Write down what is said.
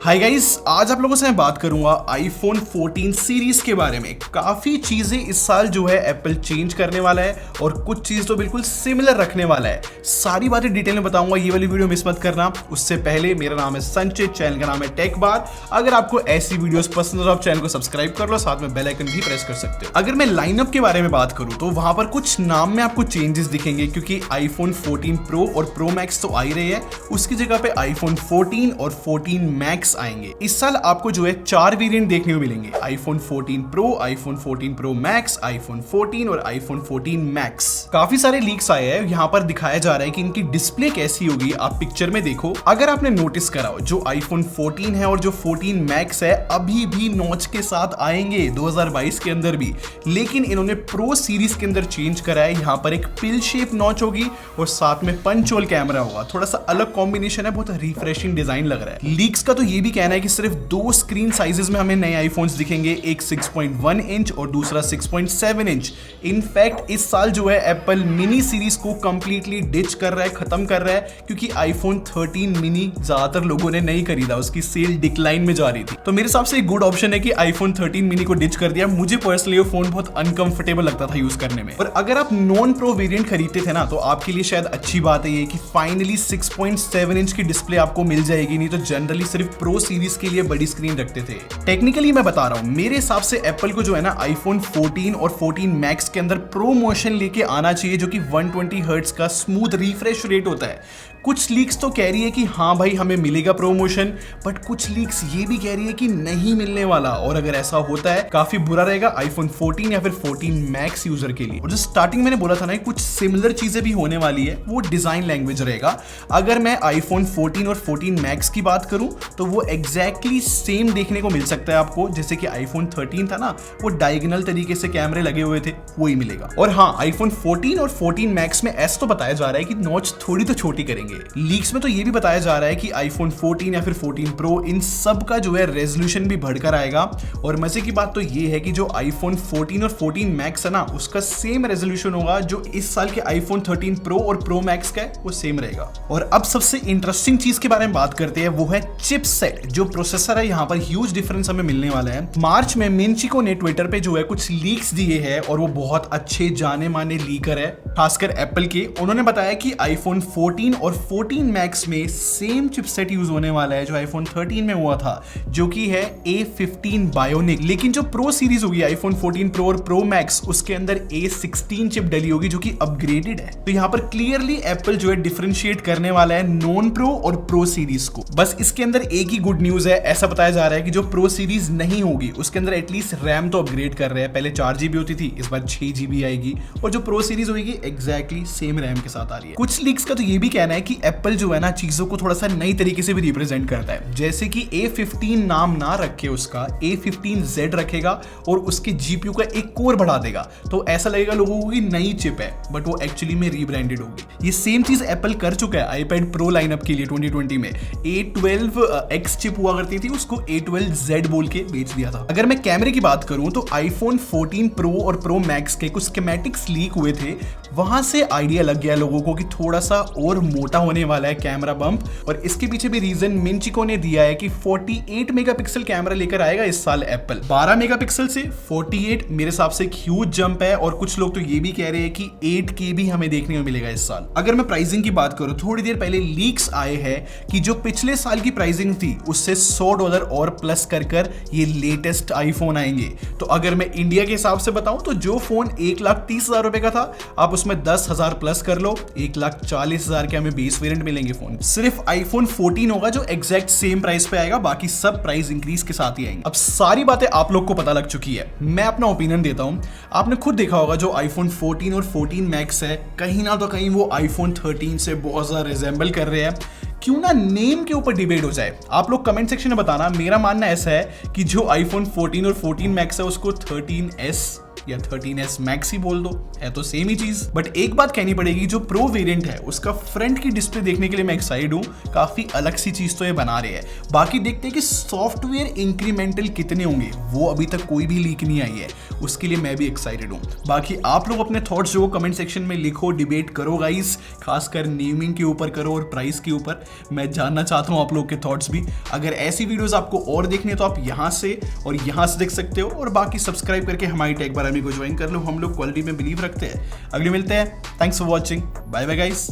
Hi guys, आज आप लोगों से मैं बात करूंगा आईफोन 14 सीरीज के बारे में। काफी चीजें इस साल जो है एप्पल चेंज करने वाला है और कुछ चीज तो बिल्कुल सिमिलर रखने वाला है। सारी बातें डिटेल में बताऊंगा, ये वाली वीडियो मिस मत करना। उससे पहले मेरा नाम है संचित, चैनल का नाम है टेक बार। अगर आपको ऐसी वीडियोस पसंद है तो आप चैनल को सब्सक्राइब कर लो, साथ में बेल आइकन भी प्रेस कर सकते हो। अगर मैं लाइनअप के बारे में बात करूं तो वहां पर कुछ नाम में आपको चेंजेस दिखेंगे, क्योंकि आईफोन 14 प्रो और प्रो मैक्स तो आ ही रही है। उसकी जगह पे आईफोन 14 और 14 मैक्स आएंगे। इस साल आपको जो है 4 वेरिएंट देखने को मिलेंगे, iPhone 14 pro, iPhone 14 pro max, iPhone 14 और आईफोन 14 मैक्स। काफी सारे लीक्स आए हैं, यहाँ पर दिखाया जा रहा है कि इनकी डिस्प्ले कैसी होगी। आप पिक्चर में देखो, अगर आपने नोटिस करा हो, जो आईफोन 14 है और जो 14 मैक्स है अभी भी नॉच के साथ आएंगे 2022 के अंदर भी, लेकिन इन्होंने प्रो सीरीज के अंदर चेंज करा है। यहाँ पर एक पिल शेप नॉच होगी और साथ में पंच होल कैमरा होगा। थोड़ा सा अलग कॉम्बिनेशन है, बहुत रिफ्रेशिंग डिजाइन लग रहा है। लीक्स का तो ये भी कहना है कि सिर्फ 2 स्क्रीन साइजेस में हमें नए आईफोन्स दिखेंगे, एक 6.1 इंच और दूसरा 6.7 इंच। इनफैक्ट इस साल जो है एप्पल मिनी सीरीज को कंप्लीटली डिच कर रहा है, खत्म कर रहा है, क्योंकि आईफोन 13 मिनी ज्यादातर लोगों ने नहीं खरीदा, उसकी सेल डिक्लाइन में जा रही थी। तो मेरे हिसाब से एक गुड ऑप्शन है कि आईफोन 13 मिनी को डिच कर दिया। मुझे पर्सनली वो फोन बहुत अनकंफर्टेबल लगता था यूज करने में। और अगर आप नॉन प्रो वेरिएंट खरीदते थे ना, तो आपके लिए शायद अच्छी बात है ये कि फाइनली 6.7 इंच की डिस्प्ले आपको मिल जाएगी। नहीं तो जनरली सिर्फ प्रो सीरीज के लिए बड़ी स्क्रीन रखते थे। टेक्निकली मैं बता रहा हूं, मेरे हिसाब से एप्पल को जो है ना आईफोन 14 और 14 मैक्स के अंदर प्रो मोशन लेके आना चाहिए, जो कि 120 हर्ट्ज का स्मूथ रिफ्रेश रेट होता है। कुछ लीक्स तो कह रही है कि हाँ भाई हमें मिलेगा प्रोमोशन, बट कुछ लीक्स ये भी कह रही है कि नहीं मिलने वाला। और अगर ऐसा होता है काफी बुरा रहेगा आईफोन 14 या फिर 14 मैक्स यूजर के लिए। और जो स्टार्टिंग मैंने बोला था ना, कुछ सिमिलर चीजें भी होने वाली है, वो डिजाइन लैंग्वेज रहेगा। अगर मैं आईफोन 14 और 14 मैक्स की बात करूं तो वो एग्जैक्टली सेम देखने को मिल सकता है आपको, जैसे कि आईफोन 13 था ना, वो डायगोनल तरीके से कैमरे लगे हुए थे, वही मिलेगा। और हाँ, आईफोन 14 और 14 मैक्स में ऐसा तो बताया जा रहा है कि नॉच थोड़ी तो छोटी करेंगे। लीक्स में तो ये भी बताया जा रहा है कि आईफोन 14 या फिर 14 प्रो, इन सब का जो है रेजोल्यूशन भी बढ़कर आएगा। और मजे की बात तो ये है कि जो आईफोन 14 और 14 मैक्स है ना, उसका सेम रेजोल्यूशन होगा जो इस साल के आईफोन 13 प्रो और प्रो मैक्स का है, वो सेम रहेगा। और अब सबसे इंटरेस्टिंग चीज के बारे में बात करते हैं, वो है चिपसेट। जो प्रोसेसर है, यहाँ पर ह्यूज डिफरेंस हमें मिलने वाला है। मार्च में मिनचिको ने ट्विटर पे जो है कुछ लीक्स दिए हैं, और वो बहुत अच्छे जाने माने लीकर है, खासकर एप्पल के। उन्होंने बताया कि आईफोन 14 और 14 मैक्स में सेम चिपसेट यूज होने वाला है जो आईफोन 13 में हुआ था, जो कि है A15 बायोनिक। लेकिन जो प्रो सीरीज होगी आईफोन 14 प्रो और प्रो मैक्स, उसके अंदर A16 चिप डली होगी, जो कि अपग्रेडेड है। तो यहाँ पर क्लियरली एप्पल जो है डिफरेंशिएट करने वाला है नॉन प्रो और प्रो सीरीज को। बस इसके अंदर एक ही गुड न्यूज है, ऐसा बताया जा रहा है कि जो प्रो सीरीज नहीं होगी उसके अंदर एटलीस्ट रैम तो अपग्रेड कर रहे हैं। पहले 4 GB होती थी, इस बार 6 GB आएगी, और जो प्रो सीरीज होगी एग्जैक्टली सेम रैम के साथ आ रही है। कुछ लीक्स का तो ये भी कहना है कि एप्पल जो है ना चीजों को थोड़ा सा नई तरीके से भी रिप्रेजेंट करता है, जैसे कि A15 नाम ना रखे उसका, A15Z रखेगा और उसके GPU का एक कोर बढ़ा देगा। तो ऐसा लगेगा लोगों को कि नई चिप है, बट वो एक्चुअली में रीब्रांडेड होगी। ये सेम चीज एप्पल कर चुका है आईपैड प्रो लाइनअप के लिए 2020 में। A12X चिप हुआ करती थी, उसको A12Z बोल के बेच दिया था। अगर मैं कैमरे की बात करूं तो आईफोन 14 प्रो और प्रो मैक्स के कुछ स्कीमेटिक्स लीक हुए थे, वहां से आइडिया लग गया लोगों को कि थोड़ा सा और मोटा होने वाला है कैमरा बम्प। और इसके पीछे भी रीजन मिनचिको ने दिया है कि 48 मेगापिक्सल कैमरा लेकर आएगा इस साल एप्पल। 12 मेगापिक्सल से 48 मेरे हिसाब से एक ह्यूज जंप है। और कुछ लोग तो ये भी कह रहे हैं कि 8K भी हमें देखने को मिलेगा इस साल। अगर मैं प्राइसिंग की बात करूं, थोड़ी देर पहले लीक्स आए हैं कि जो पिछले साल की प्राइसिंग थी उससे $100 और प्लस कर ये लेटेस्ट आईफोन आएंगे। तो अगर मैं इंडिया के हिसाब से बताऊं तो जो फोन 1,30,000 रुपए का था, आप उसमें 10,000 प्लस कर लो, 1,40,000 के हमें बेस वेरिएंट मिलेंगे फोन। सिर्फ आईफोन 14 होगा जो एग्जैक्ट सेम प्राइस पे आएगा, बाकी सब प्राइस इंक्रीज के साथ ही आएंगे। अब सारी बातें आप लोग को पता लग चुकी है, मैं अपना ओपिनियन देता हूं। आपने खुद देखा होगा जो आईफोन 14 और 14 मैक्स है, कहीं ना तो कहीं वो आईफोन 13 से बहुत ज्यादा रिजेंबल कर रहे हैं। क्यों ना नेम के ऊपर डिबेट हो जाए, आप लोग कमेंट सेक्शन में बताना। मेरा मानना ऐसा है कि जो आईफोन 14 और 14 मैक्स है उसको 13S या 13s मैक्स ही बोल दो, है तो सेम ही चीज। बट एक बात कहनी पड़ेगी, जो प्रो वेरिएंट है उसका फ्रंट की डिस्प्ले देखने के लिए मैं एक्साइटेड हूँ, काफी अलग सी चीज तो ये बना रहे हैं। बाकी देखते हैं कि सॉफ्टवेयर इंक्रीमेंटल कितने होंगे, वो अभी तक कोई भी लीक नहीं आई है, उसके लिए मैं भी एक्साइटेड हूँ। बाकी आप लोग अपने थॉट्स जो कमेंट सेक्शन में लिखो, डिबेट करो गाइस, खासकर नेमिंग के ऊपर करो और प्राइस के ऊपर, मैं जानना चाहता हूँ आप लोग के थॉट्स भी। अगर ऐसी वीडियोस आपको और देखनी है तो आप यहाँ से और यहाँ से देख सकते हो, और बाकी सब्सक्राइब करके हमारी टेक बार को ज्वाइन कर लो। हम लोग क्वालिटी में बिलीव रखते हैं। अगले मिलते हैं, thanks for watching, bye bye guys.